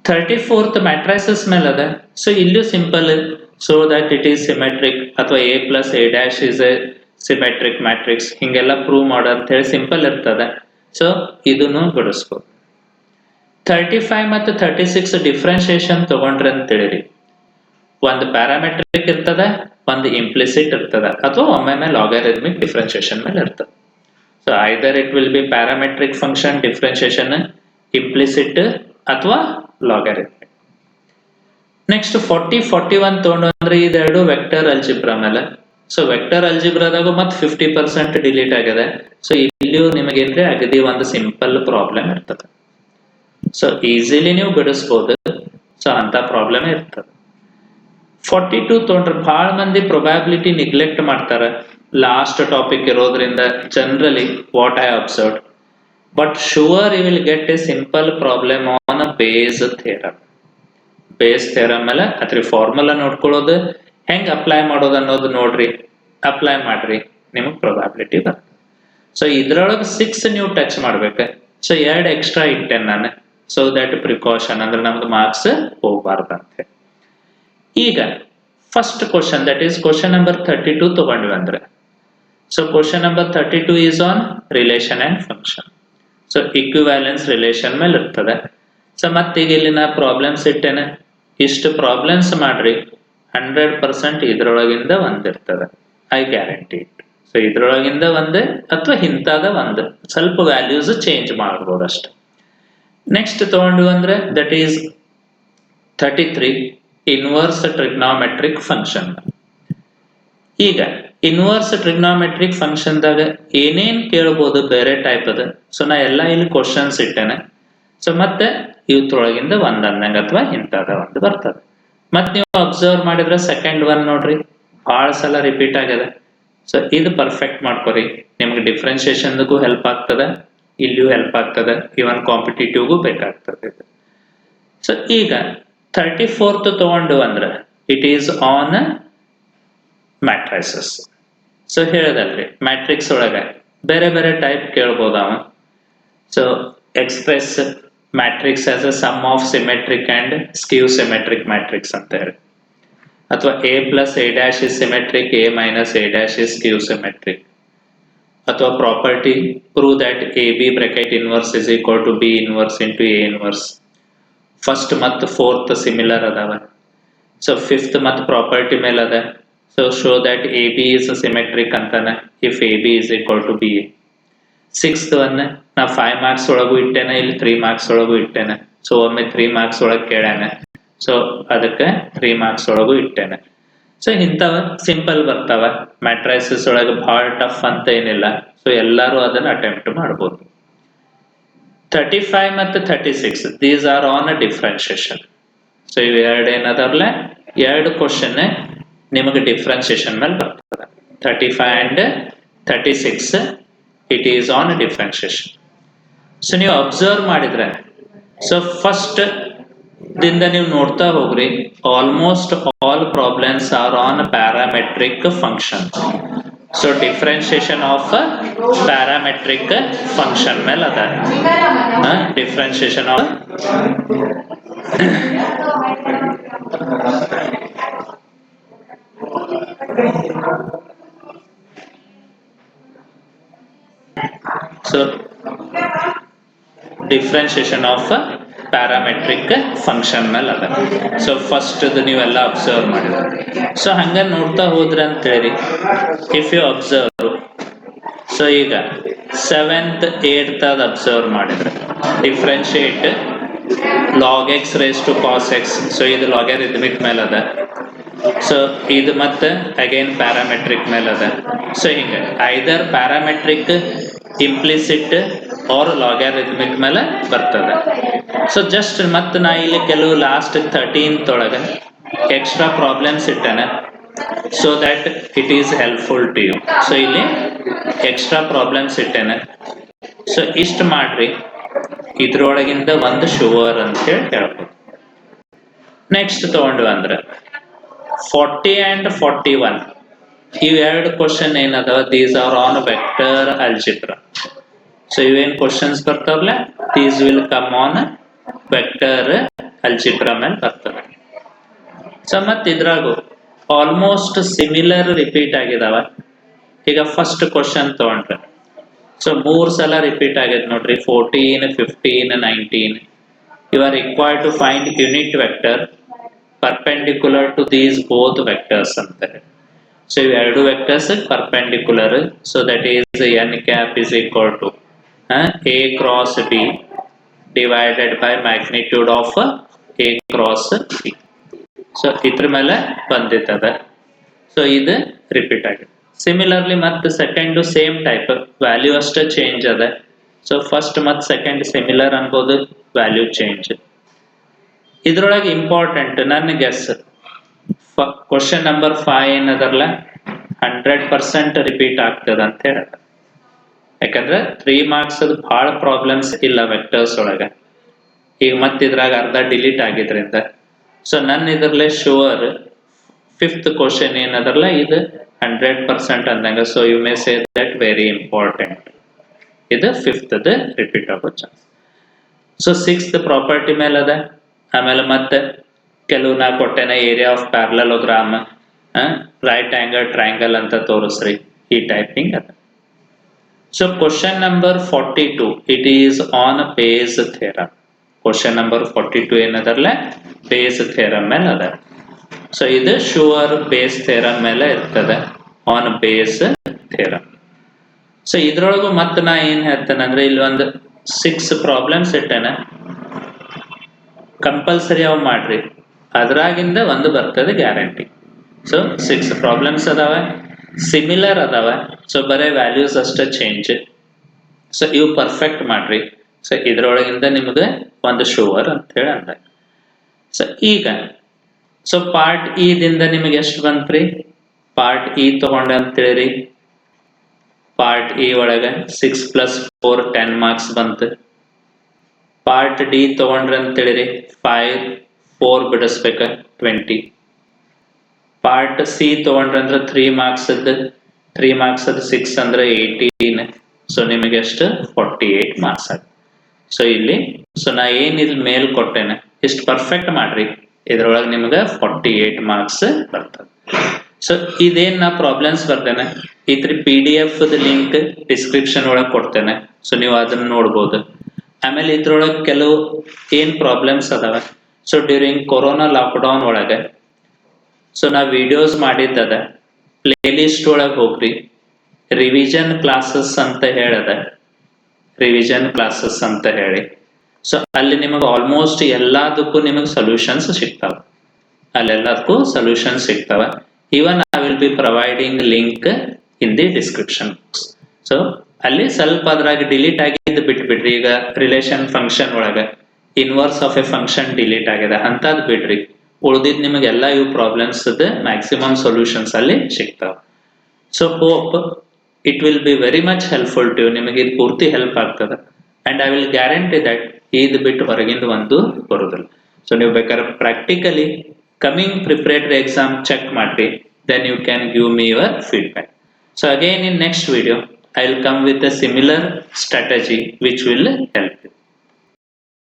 34th ಮ್ಯಾಟ್ರೈಸಸ್ ಮೇಲೆ ಅದ. ಸೊ ಇಲ್ಲೂ simple, so that it is symmetric ಅಥವಾ a plus a dash is a symmetric matrix ಹಿಂಗೆಲ್ಲ ಪ್ರೂವ್ ಮಾಡೋ ಅಂತ ಹೇಳಿ ಸಿಂಪಲ್ ಇರ್ತದೆ. ಸೊ ಇದನ್ನು ಬಿಡಿಸ್ಬೋದು. 35 ಮತ್ತು 36 ಡಿಫ್ರೆನ್ಶಿಯೇಷನ್ ತಗೊಂಡ್ರೆ ಅಂತ ಹೇಳಿರಿ, ಒಂದು ಪ್ಯಾರಾಮೆಟ್ರಿಕ್ ಇರ್ತದ, ಒಂದು ಇಂಪ್ಲಿಸಿಟ್ ಇರ್ತದ, ಅಥವಾ ಒಮ್ಮೆ ಲಾಗರಿಥಮಿಕ್ ಡಿಫ್ರೆನ್ಶಿಯೇಷನ್ ಮೇಲೆ ಇರ್ತದೆ. So either it will B parametric function differentiation, implicit ಅಥವಾ ಲಾಗರಿಥಮಿಕ್. ನೆಕ್ಸ್ಟ್ 40 41 ತಗೊಂಡು ಅಂದ್ರೆ ಇದೆರಡು ವೆಕ್ಟರ್ ಅಲ್ಜಿಬ್ರಾ ಮೇಲೆ. ಸೊ ವೆಕ್ಟರ್ ಅಲ್ಜಿಬ್ರಾದಾಗ ಮತ್ತೆ 50% ಡಿಲೀಟ್ ಆಗಿದೆ. ಸೊ ಇಲ್ಲಿಯೂ ನಿಮಗೇನ್ರಿ ಅಗದಿ ಒಂದು ಸಿಂಪಲ್ ಪ್ರಾಬ್ಲಮ್ ಇರ್ತದೆ. ಸೊ ಈಸಿಲಿ ನೀವು ಬಿಡಿಸ್ಬೋದು. ಸೊ ಅಂತ ಪ್ರಾಬ್ಲಮ್ ಇರ್ತದೆ. 42 ತಗೊಂಡ್ರೆ ಬಹಳ ಮಂದಿ ಪ್ರೊಬ್ಯಾಬಿಲಿಟಿ ನಿಗ್ಲೆಕ್ಟ್ ಮಾಡ್ತಾರೆ, ಲಾಸ್ಟ್ ಟಾಪಿಕ್ ಇರೋದ್ರಿಂದ generally what I observe. But sure you will get a simple problem on a Bayes theorem. Bayes theorem ಮೇಲೆ ಅದ್ರ ಫಾರ್ಮುಲಾ ನೋಡ್ಕೊಳ್ಳೋದು, ಹೆಂಗ್ ಅಪ್ಲೈ ಮಾಡೋದು ಅನ್ನೋದು ನೋಡ್ರಿ, ಅಪ್ಲೈ ಮಾಡ್ರಿ, ನಿಮಗೆ ಪ್ರೊಬ್ಯಾಬಿಲಿಟಿ ಬರ್ತದೆ. ಸೊ ಇದ್ರೊಳಗೆ 6 ನೀವು ಟಚ್ ಮಾಡ್ಬೇಕು. ಸೊ 2 ಎಕ್ಸ್ಟ್ರಾ ಇಟ್ಟೇನೆ ನಾನು, ಸೊ ದಟ್ ಪ್ರಿಕಾಷನ್ ಅಂದ್ರೆ ನಮ್ದು ಮಾರ್ಕ್ಸ್ ಹೋಗ್ಬಾರ್ದಂತೆ. ಈಗ first question that is question number 32 ತಗೊಂಡ್ವಿ ಅಂದ್ರೆ, so question number 32 is on relation and function. So equivalence relation ಮೇಲೆ ಇರ್ತದೆ. ಸೊ ಮತ್ತೀಗ ಇಲ್ಲಿ ನಾ ಪ್ರಾಬ್ಲಮ್ಸ್ ಇಟ್ಟೇನೆ, ಇಷ್ಟು ಪ್ರಾಬ್ಲಮ್ಸ್ ಮಾಡ್ರಿ, 100% ಇದ್ರೊಳಗಿಂದ ಒಂದಿರ್ತದೆ, ಐ ಗ್ಯಾರಂಟಿ ಇಟ್. ಸೊ ಇದ್ರೊಳಗಿಂದ ಒಂದೇ ಅಥವಾ ಇಂಥದ ಒಂದು ಸ್ವಲ್ಪ ವ್ಯಾಲ್ಯೂಸ್ ಚೇಂಜ್ ಮಾಡ್ಬೋದು ಅಷ್ಟೆ. ನೆಕ್ಸ್ಟ್ ತಗೊಂಡು ಅಂದ್ರೆ that is 33 inverse trigonometric function. ಈಗ ಇನ್ವರ್ಸ್ ಟ್ರಿಗ್ನೋಮೆಟ್ರಿಕ್ ಫಂಕ್ಷನ್ದಾಗ ಏನೇನ್ ಕೇಳ್ಬೋದು ಬೇರೆ ಟೈಪ್ ಅದ. ಸೊ ನಾ ಎಲ್ಲ ಇಲ್ಲಿ ಕ್ವಶನ್ಸ್ ಇಟ್ಟೇನೆ. ಸೊ ಮತ್ತೆ ಇವತ್ತೊಳಗಿಂದ ಒಂದ್ ಅಂದಂಗ ಅಥವಾ ಇಂಥದ ಒಂದು ಬರ್ತದೆ. ಮತ್ ನೀವು ಅಬ್ಸರ್ವ್ ಮಾಡಿದ್ರೆ ಸೆಕೆಂಡ್ ಒನ್ ನೋಡ್ರಿ ಬಹಳ ಸಲ ರಿಪೀಟ್ ಆಗಿದೆ. ಸೊ ಇದು ಪರ್ಫೆಕ್ಟ್ ಮಾಡ್ಕೊರಿ, ನಿಮ್ಗೆ ಡಿಫ್ರೆನ್ಶಿಯೇಷನ್ಗೂ ಹೆಲ್ಪ್ ಆಗ್ತದೆ, ಇಲ್ಲಿಯೂ ಹೆಲ್ಪ್ ಆಗ್ತದೆ, ಇವನ್ ಕಾಂಪಿಟೇಟಿವ್ಗೂ ಬೇಕಾಗ್ತದೆ. ಸೊ ಈಗ 34th ತಗೊಂಡು ಅಂದ್ರೆ it is on matrices. So ಹೇಳದಲ್ರಿ ಮ್ಯಾಟ್ರಿಕ್ಸ್ ಒಳಗ ಬೇರೆ ಬೇರೆ ಟೈಪ್ ಕೇಳ್ಬೋದಾವ. So express matrix as a sum of symmetric and skew symmetric matrix ಅಂತ ಹೇಳಿ, ಅಥವಾ a plus a dash is symmetric, a minus a dash is skew symmetric, ಅಥವಾ property prove that ab bracket inverse is equal to b inverse into a inverse. First ಮತ್ತು 4th similar ಅದಾವ. So 5th ಮತ್ತು property ಮೇಲೆ ಅದ. So show that ab is symmetric ಅಂತಾನೆ if ab is equal to ba. 6th one ನಾ 5 marks ಒಳಗೂ ಇಟ್ಟೇನೆ, ಇಲ್ಲಿ 3 marks ಒಳಗೂ ಇಟ್ಟೇನೆ. ಸೊ ಒಮ್ಮೆ 3 ಮಾರ್ಕ್ಸ್ ಒಳಗೆ ಕೇಳಾನೆ, ಸೊ ಅದಕ್ಕೆ 3 ಮಾರ್ಕ್ಸ್ ಒಳಗೂ ಇಟ್ಟೇನೆ. ಸೊ ಇಂಥವ ಸಿಂಪಲ್ ಬರ್ತಾವ, ಮ್ಯಾಟ್ರೈಸಸ್ ಒಳಗೆ ಬಹಳ ಟಫ್ ಅಂತ ಏನಿಲ್ಲ. ಸೊ ಎಲ್ಲರೂ ಅದನ್ನ ಅಟೆಂಪ್ಟ್ ಮಾಡ್ಬೋದು. 35 ಮತ್ತು 36 these are on a differentiation. So ಇವು ಎರಡು ಏನದಲ್ಲ, ಎರಡು ಕ್ವಶನ್ ನಿಮಗೆ ಡಿಫ್ರೆನ್ಸಿಯೇಷನ್ ಮೇಲೆ ಬರ್ತದೆ. 35 and 36 it is on differentiation. So ನೀವು ಅಬ್ಸರ್ವ್ ಮಾಡಿದ್ರೆ, ಸೊ ಫಸ್ಟ್ ದಿಂದ ನೀವು ನೋಡ್ತಾ ಹೋಗ್ರಿ, almost all problems R on parametric function. So differentiation of parametric function ಮೇಲೆ ಅದ. Differentiation of so differentiation of parametric function ಮೇಲೆ ಅದ. ಸೊ ಫಸ್ಟ್ ನೀವೆಲ್ಲ ಅಬ್ಸರ್ವ್ ಮಾಡಿದ್ರೆ, ಸೊ ಹಂಗ ನೋಡ್ತಾ ಹೋದ್ರೆ ಅಂತ ಹೇಳಿ, ಇಫ್ ಯು ಅಬ್ಸರ್ವ್, ಸೊ ಈಗ 7th 8th ಅದ್ ಅಬ್ಸರ್ವ್ ಮಾಡಿದ್ರೆ, differentiate log x raised to cos x. So ಇದು ಲಾಗರಿಥಮಿಕ್ ಮೇಲೆ ಅದ. ಸೊ ಇದು ಮತ್ತೆ ಅಗೈನ್ ಪ್ಯಾರಾಮೆಟ್ರಿಕ್ ಮೇಲೆ ಅದ. ಸೊ ಹಿಂಗೆ ಐದರ್ ಪ್ಯಾರಾಮೆಟ್ರಿಕ್, ಇಂಪ್ಲಿಸಿಟ್ ಆರ್ ಲಾಗರಿಥಮಿಕ್ ಮೇಲೆ ಬರ್ತದೆ. ಸೊ ಜಸ್ಟ್ ಮತ್ತೆ ನಾ ಇಲ್ಲಿ ಕೆಲವು ಲಾಸ್ಟ್ 13th ಒಳಗೆ ಎಕ್ಸ್ಟ್ರಾ ಪ್ರಾಬ್ಲಮ್ಸ್ ಇಟ್ಟೇನೆ, so that it is helpful to you. So ಇಲ್ಲಿ ಎಕ್ಸ್ಟ್ರಾ ಪ್ರಾಬ್ಲಮ್ಸ್ ಇಟ್ಟೇನೆ. ಸೊ ಇಷ್ಟು ಮಾಡ್ರಿ, ಇದ್ರೊಳಗಿಂದ ಒಂದು ಶುವರ್ ಅಂತ ಹೇಳಿ ಹೇಳ್ಬೋದು. ನೆಕ್ಸ್ಟ್ ತಗೊಂಡ್ವಿ ಅಂದ್ರೆ 40 and 41 ಇವೆರಡು ಕ್ವಶನ್ ಏನದಾವ, these are on vector algebra. So ಇವೇನ್ ಕ್ವಶನ್ಸ್ ಬರ್ತಾವಲ್ಲ, these will come on vector algebra ಮೇಲೆ ಬರ್ತವೆ. ಸೊ ಮತ್ತೆ ಇದ್ರಾಗು ಆಲ್ಮೋಸ್ಟ್ ಸಿಮಿಲರ್ ರಿಪೀಟ್ ಆಗಿದಾವ. ಈಗ ಫಸ್ಟ್ ಕ್ವಶನ್ ತಗೊಂಡ್ರೆ, ಸೊ 3 ಸಲ ರಿಪೀಟ್ ಆಗೈತೆ ನೋಡ್ರಿ, 14, 15, 19. You are required to find unit vector perpendicular to these both vectors ಅಂತಾರೆ. ಸೊ ಇವು ಎರಡು vectors perpendicular, so that is n cap is equal to a cross b divided by magnitude of a cross b. So ಇದ್ರ ಮೇಲೆ ಬಂದಿತ್ತದ. So ಇದು repeat ಆಗಿದೆ. Similarly ಮತ್ತೆ second same type, value ಅಷ್ಟೇ change ಅದ. ಸೊ ಫಸ್ಟ್ ಮತ್ತು second similar ಅನ್ಬೋದು, value change. ಇದ್ರೊಳಗೆ ಇಂಪಾರ್ಟೆಂಟ್ ನನ್ನ ಗೆಸ್, ಕ್ವಶನ್ ನಂಬರ್ 5 ಏನದಲ್ಲ 100% ರಿಪೀಟ್ ಆಗ್ತದ ಅಂತ ಹೇಳ. ಯಾಕಂದ್ರೆ 3 marks ಬಹಳ ಪ್ರಾಬ್ಲಮ್ಸ್ ಇಲ್ಲ ವೆಕ್ಟರ್ಸ್ ಒಳಗೆ. ಈಗ ಮತ್ತೆ ಇದ್ರಾಗ ಅರ್ಧ ಡಿಲೀಟ್ ಆಗಿದ್ರಿಂದ, ಸೊ ನನ್ನ ಇದ್ರಲ್ಲೇ ಶುವರ್ 5th ಕ್ವಶನ್ ಏನದಲ್ಲ ಇದು 100% ಅಂದಂಗ. So you may say that very important. ಇದು 5th ರಿಪೀಟ್ ಆಗೋ ಚಾನ್ಸ್. ಸೊ 6th ಪ್ರಾಪರ್ಟಿ ಮೇಲೆ ಅದ. ಆಮೇಲೆ ಮತ್ತೆ ಕೆಲವು ನಾ ಕೊಟ್ಟೆನ, area of parallelogram, right angle triangle ಅಂತ ತೋರಿಸ್ರಿ, ಈ ಟೈಪಿಂಗ್ ಅದ. So question number 42 it is on Bayes theorem. Question number 42 ಏನದಲ್ಲ ಬೇಸ್ ಥಿಯರಮ್ ಮೇಲೆ ಅದ. ಸೊ ಇದು ಶುವರ್ ಬೇಸ್ ಥಿಯರಮ್ ಮೇಲೆ ಇರ್ತದೆ, ಆನ್ ಬೇಸ್ ಥಿಯರಮ್. ಸೊ ಇದ್ರೊಳಗು ಮತ್ತೆ ನಾ ಏನ್ ಹೇಳ್ತೇನೆ ಅಂದ್ರೆ, ಇಲ್ಲಿ ಒಂದು 6 ಪ್ರಾಬ್ಲಮ್ಸ್ ಇಟ್ಟೇನೆ, ಕಂಪಲ್ಸರಿ ಅವ್ ಮಾಡ್ರಿ, ಅದ್ರಾಗಿಂದ ಒಂದು ಬರ್ತದೆ ಗ್ಯಾರಂಟಿ. ಸೊ 6 ಪ್ರಾಬ್ಲಮ್ಸ್ ಅದಾವ, ಸಿಮಿಲರ್ ಅದಾವ. ಸೊ ಬರೇ ವ್ಯಾಲ್ಯೂಸ್ ಅಷ್ಟೇ ಚೇಂಜ್. ಸೊ ಇವು ಪರ್ಫೆಕ್ಟ್ ಮಾಡ್ರಿ. ಸೊ ಇದ್ರೊಳಗಿಂದ ನಿಮ್ಗೆ ಒಂದು ಶುವರ್ ಅಂತ ಹೇಳಿ ಅಂದ. ಸೊ ಈಗ ಸೊ ಪಾರ್ಟ್ ಇ ದಿಂದ ನಿಮಗೆ ಎಷ್ಟು ಬಂತ್ರಿ? ಪಾರ್ಟ್ ಇ ತಗೊಂಡ ಅಂತೇಳಿ ಪಾರ್ಟ್ ಇ ಒಳಗೆ 6 + 4 10 marks ಬಂತು. ಪಾರ್ಟ್ ಡಿ ತಗೊಂಡ್ರಿ ಅಂತೇಳಿ 5 4 ಬಿಡಿಸ್ಬೇಕ 20. ಪಾರ್ಟ್ ಸಿ ತಗೊಂಡ್ರಿ ಅಂದ್ರೆ 3 marks 3 marks 6 ಅಂದ್ರೆ 18. ಸೊ ನಿಮಗೆ ಎಷ್ಟು 48 marks ಆಗ. ಸೊ ಇಲ್ಲಿ ಸೊ ನಾ ಏನ್ ಇಲ್ಲಿ ಮೇಲ್ ಕೊಟ್ಟೇನೆ ಇಷ್ಟು ಪರ್ಫೆಕ್ಟ್ ಮಾಡ್ರಿ, ಇದ್ರೊಳಗೆ ನಿಮ್ಗೆ 48 marks ಬರ್ತದೆ. ಸೊ ಇದೇನ್ ನಾ ಪ್ರಾಬ್ಲಮ್ಸ್ ಬರ್ತೇನೆ, ಇದ್ರ PDF ಲಿಂಕ್ ಡಿಸ್ಕ್ರಿಪ್ಷನ್ ಒಳಗೆ ಕೊಡ್ತೇನೆ. ಸೊ ನೀವು ಅದನ್ನ ನೋಡ್ಬೋದು. ಆಮೇಲೆ ಇದ್ರೊಳಗೆ ಕೆಲವು ಏನ್ ಪ್ರಾಬ್ಲಮ್ಸ್ ಅದಾವ, ಸೊ ಡ್ಯೂರಿಂಗ್ ಕೊರೋನಾ ಲಾಕ್ಡೌನ್ ಒಳಗೆ ಸೊ ನಾ ವಿಡಿಯೋಸ್ ಮಾಡಿದ್ದದ, ಪ್ಲೇ ಲಿಸ್ಟ್ ಒಳಗೆ ಹೋಗ್ರಿ, ರಿವಿಷನ್ ಕ್ಲಾಸಸ್ ಅಂತ ಹೇಳದ, ರಿವಿಷನ್ ಕ್ಲಾಸಸ್ ಅಂತ ಹೇಳಿ. ಸೊ ಅಲ್ಲಿ ನಿಮಗೆ ಆಲ್ಮೋಸ್ಟ್ ಎಲ್ಲದಕ್ಕೂ ನಿಮಗೆ ಸೊಲ್ಯೂಷನ್ಸ್ ಸಿಗ್ತಾವ, ಅಲ್ಲೆಲ್ಲದಕ್ಕೂ ಸೊಲ್ಯೂಷನ್ಸ್ ಸಿಗ್ತಾವ. Even I will be providing link in the description box. So ಅಲ್ಲಿ ಸ್ವಲ್ಪ ಅದ್ರಾಗ ಡಿಲೀಟ್ ಆಗಿದ್ದು ಬಿಟ್ಬಿಡ್ರಿ. ಈಗ ರಿಲೇಷನ್ ಫಂಕ್ಷನ್ ಒಳಗೆ inverse of A function delete ಆಗಿದೆ ಅಂತದ್ ಬಿಡ್ರಿ, ಉಳಿದಿದ್ ನಿಮಗೆಲ್ಲ ಇವು ಪ್ರಾಬ್ಲಮ್ಸ್ ಮ್ಯಾಕ್ಸಿಮಮ್ ಸೊಲ್ಯೂಷನ್ಸ್ ಅಲ್ಲಿ ಸಿಗ್ತಾವೆ. So hope it will be very much helpful to you. ನಿಮಗೆ ಇದು ಪೂರ್ತಿ ಹೆಲ್ಪ್ ಆಗ್ತದೆ and I will guarantee that ಇದು ಬಿಟ್ಟು ಹೊರಗಿಂದ ಒಂದು ಬರುದಿಲ್ಲ. ಸೊ ನೀವು ಬೇಕಾದ್ರೆ practically coming preparatory exam check ಮಾಡಿ, then you can give me your feedback. So again in next video I will come with a similar strategy which will help you.